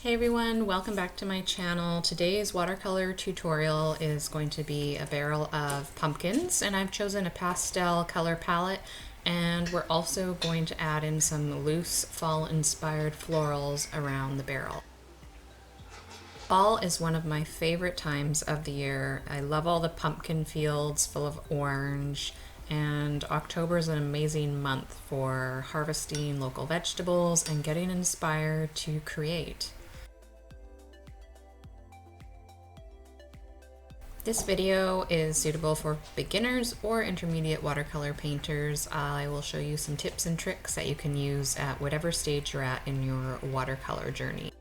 Hey everyone, welcome back to my channel. Today's watercolor tutorial is going to be a barrel of pumpkins, and I've chosen a pastel color palette, and we're also going to add in some loose fall inspired florals around the barrel. Fall is one of my favorite times of the year. I love all the pumpkin fields full of orange, and October is an amazing month for harvesting local vegetables and getting inspired to create. This video is suitable for beginners or intermediate watercolor painters. I will show you some tips and tricks that you can use at whatever stage you're at in your watercolor journey.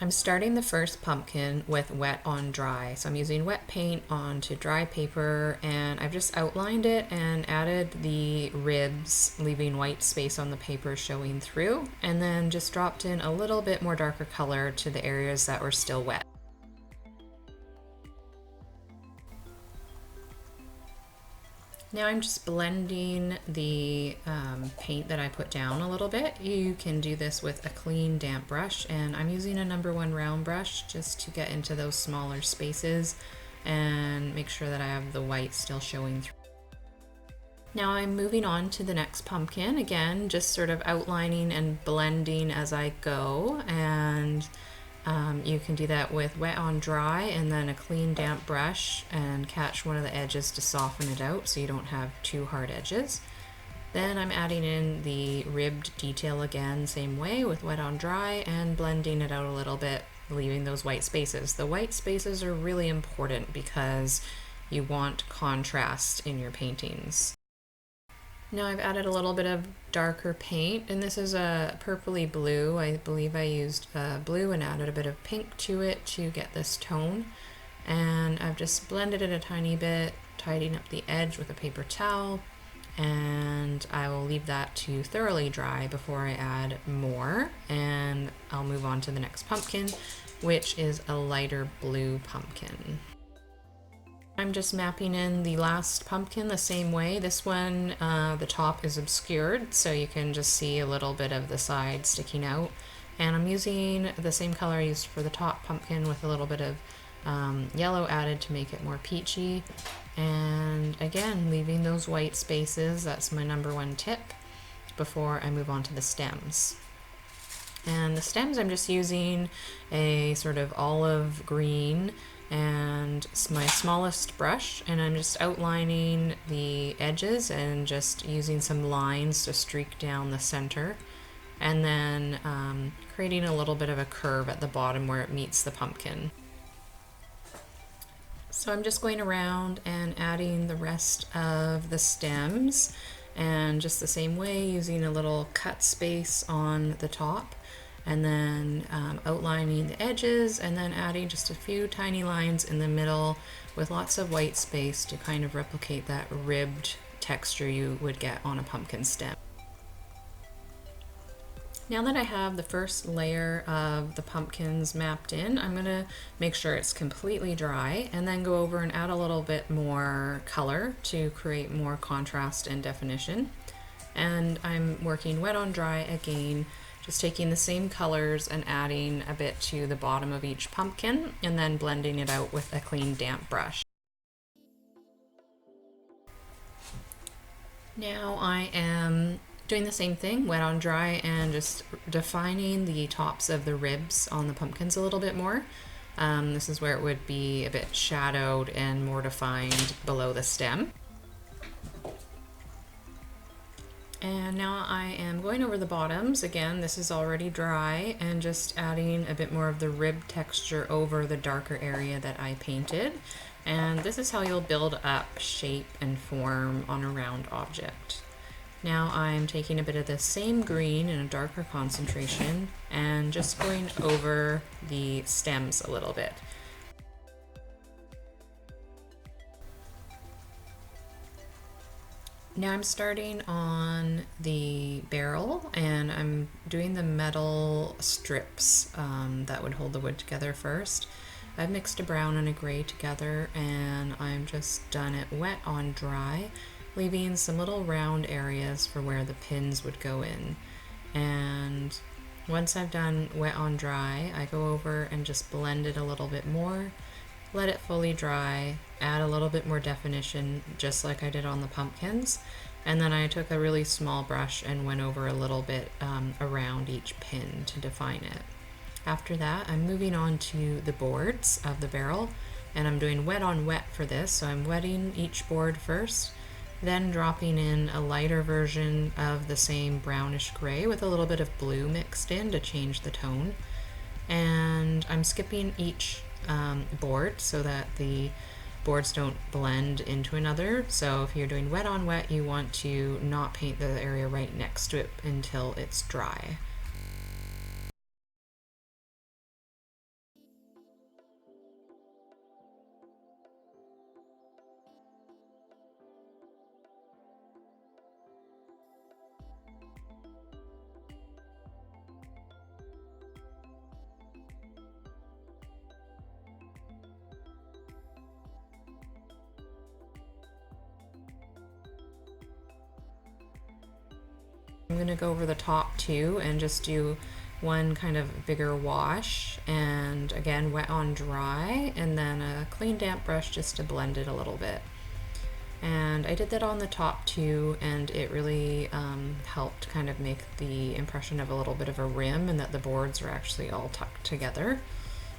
I'm starting the first pumpkin with wet on dry. So I'm using wet paint onto dry paper, and I've just outlined it and added the ribs, leaving white space on the paper showing through, and then just dropped in a little bit more darker color to the areas that were still wet. Now I'm just blending the paint that I put down a little bit. You can do this with a clean damp brush, and I'm using a #1 round brush just to get into those smaller spaces and make sure that I have the white still showing through. Now I'm moving on to the next pumpkin, again just sort of outlining and blending as I go, and you can do that with wet on dry and then a clean damp brush and catch one of the edges to soften it out so you don't have too hard edges. Then I'm adding in the ribbed detail again, same way with wet on dry, and blending it out a little bit, leaving those white spaces. The white spaces are really important because you want contrast in your paintings. Now I've added a little bit of darker paint, and this is a purpley blue. I believe I used blue and added a bit of pink to it to get this tone. And I've just blended it a tiny bit, tidying up the edge with a paper towel, and I will leave that to thoroughly dry before I add more, and I'll move on to the next pumpkin, which is a lighter blue pumpkin. I'm just mapping in the last pumpkin the same way. This one, the top is obscured, so you can just see a little bit of the side sticking out. And I'm using the same color I used for the top pumpkin with a little bit of yellow added to make it more peachy. And again, leaving those white spaces, that's my #1 tip before I move on to the stems. And the stems, I'm just using a sort of olive green and my smallest brush, and I'm just outlining the edges and just using some lines to streak down the center, and then creating a little bit of a curve at the bottom where it meets the pumpkin. So I'm just going around and adding the rest of the stems, and just the same way, using a little cut space on the top, and then outlining the edges, and then adding just a few tiny lines in the middle with lots of white space to kind of replicate that ribbed texture you would get on a pumpkin stem. Now that I have the first layer of the pumpkins mapped in, I'm going to make sure it's completely dry and then go over and add a little bit more color to create more contrast and definition. And I'm working wet on dry again, just taking the same colors and adding a bit to the bottom of each pumpkin and then blending it out with a clean damp brush. Now I am doing the same thing, wet on dry, and just defining the tops of the ribs on the pumpkins a little bit more. This is where it would be a bit shadowed and more defined below the stem. And now I am going over the bottoms. Again, this is already dry, and just adding a bit more of the rib texture over the darker area that I painted. And this is how you'll build up shape and form on a round object. Now I'm taking a bit of the same green in a darker concentration and just going over the stems a little bit. Now I'm starting on the barrel, and I'm doing the metal strips that would hold the wood together first. I've mixed a brown and a gray together, and I'm just done it wet on dry, leaving some little round areas for where the pins would go in. And Once I've done wet on dry, I go over and just blend it a little bit more, let it fully dry, add a little bit more definition just like I did on the pumpkins, and then I took a really small brush and went over a little bit around each pin to define it. After that, I'm moving on to the boards of the barrel, and I'm doing wet on wet for this, so I'm wetting each board first, then dropping in a lighter version of the same brownish gray with a little bit of blue mixed in to change the tone. And I'm skipping each board so that the boards don't blend into another. So if you're doing wet on wet, you want to not paint the area right next to it until it's dry. I'm going to go over the top too and just do one kind of bigger wash, and again wet on dry, and then a clean damp brush just to blend it a little bit. And I did that on the top too, and it really helped kind of make the impression of a little bit of a rim and that the boards are actually all tucked together.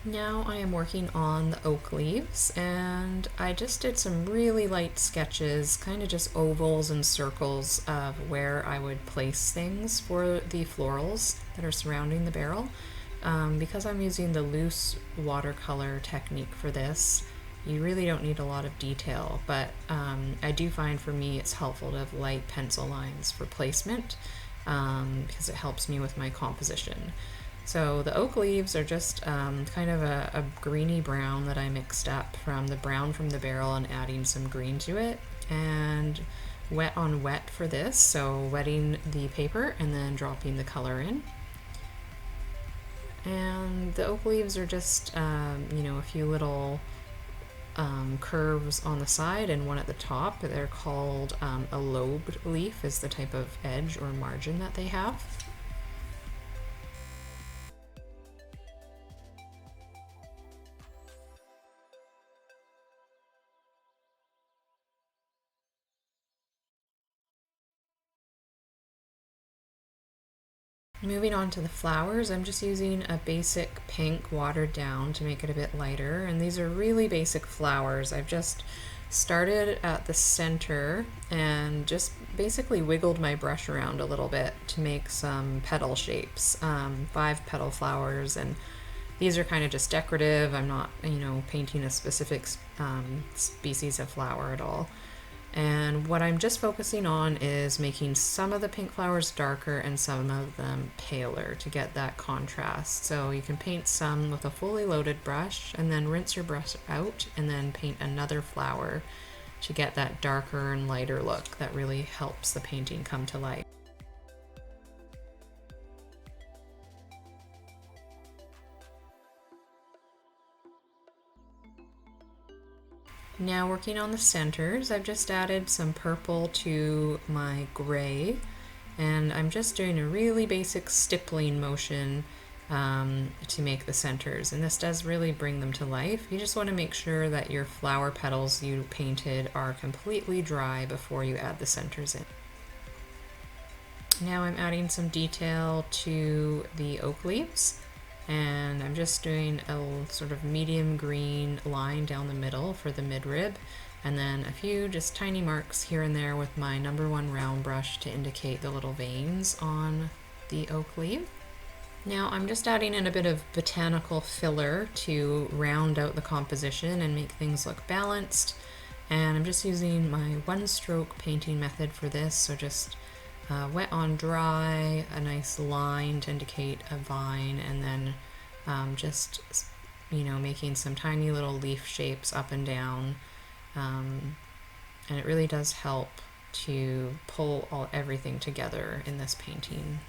Now I am working on the oak leaves, and I just did some really light sketches, kind of just ovals and circles of where I would place things for the florals that are surrounding the barrel. Because I'm using the loose watercolor technique for this, you really don't need a lot of detail, but I do find for me it's helpful to have light pencil lines for placement because it helps me with my composition. So the oak leaves are just kind of a greeny brown that I mixed up from the brown from the barrel and adding some green to it, and wet on wet for this, so wetting the paper and then dropping the color in. And the oak leaves are just a few little curves on the side and one at the top. They're called a lobed leaf is the type of edge or margin that they have. Moving on to the flowers, I'm just using a basic pink watered down to make it a bit lighter, and these are really basic flowers. I've just started at the center and just basically wiggled my brush around a little bit to make some petal shapes, 5 petal flowers, and these are kind of just decorative. I'm not, painting a specific species of flower at all. And what I'm just focusing on is making some of the pink flowers darker and some of them paler to get that contrast. So you can paint some with a fully loaded brush and then rinse your brush out and then paint another flower to get that darker and lighter look that really helps the painting come to life. Now working on the centers, I've just added some purple to my gray, and I'm just doing a really basic stippling motion to make the centers, and this does really bring them to life. You just want to make sure that your flower petals you painted are completely dry before you add the centers in. Now I'm adding some detail to the oak leaves, and I'm just doing a sort of medium green line down the middle for the midrib, and then a few just tiny marks here and there with my #1 round brush to indicate the little veins on the oak leaf. Now I'm just adding in a bit of botanical filler to round out the composition and make things look balanced, and I'm just using my 1-stroke painting method for this, so just wet on dry, a nice line to indicate a vine, and then just making some tiny little leaf shapes up and down, and it really does help to pull everything together in this painting.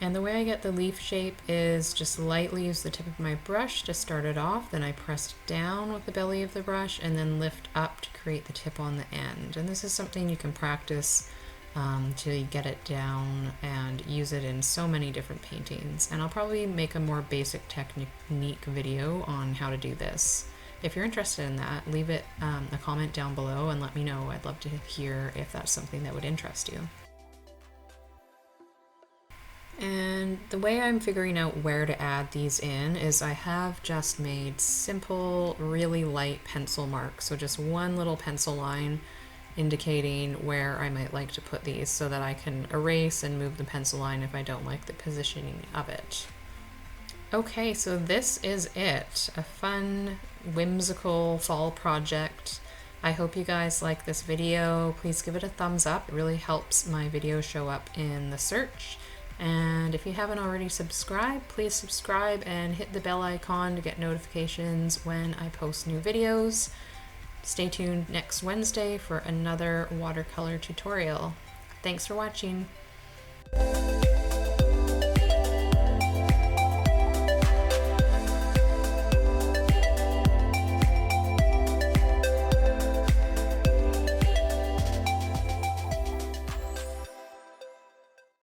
And the way I get the leaf shape is just lightly use the tip of my brush to start it off, then I press down with the belly of the brush and then lift up to create the tip on the end. And this is something you can practice to get it down and use it in so many different paintings. And I'll probably make a more basic technique video on how to do this. If you're interested in that, leave it a comment down below and let me know. I'd love to hear if that's something that would interest you. And the way I'm figuring out where to add these in is I have just made simple, really light pencil marks. So just one little pencil line indicating where I might like to put these so that I can erase and move the pencil line if I don't like the positioning of it. Okay, so this is it. A fun, whimsical fall project. I hope you guys like this video. Please give it a thumbs up. It really helps my video show up in the search. And if you haven't already subscribed, please subscribe and hit the bell icon to get notifications when I post new videos. Stay tuned next Wednesday for another watercolor tutorial. Thanks for watching.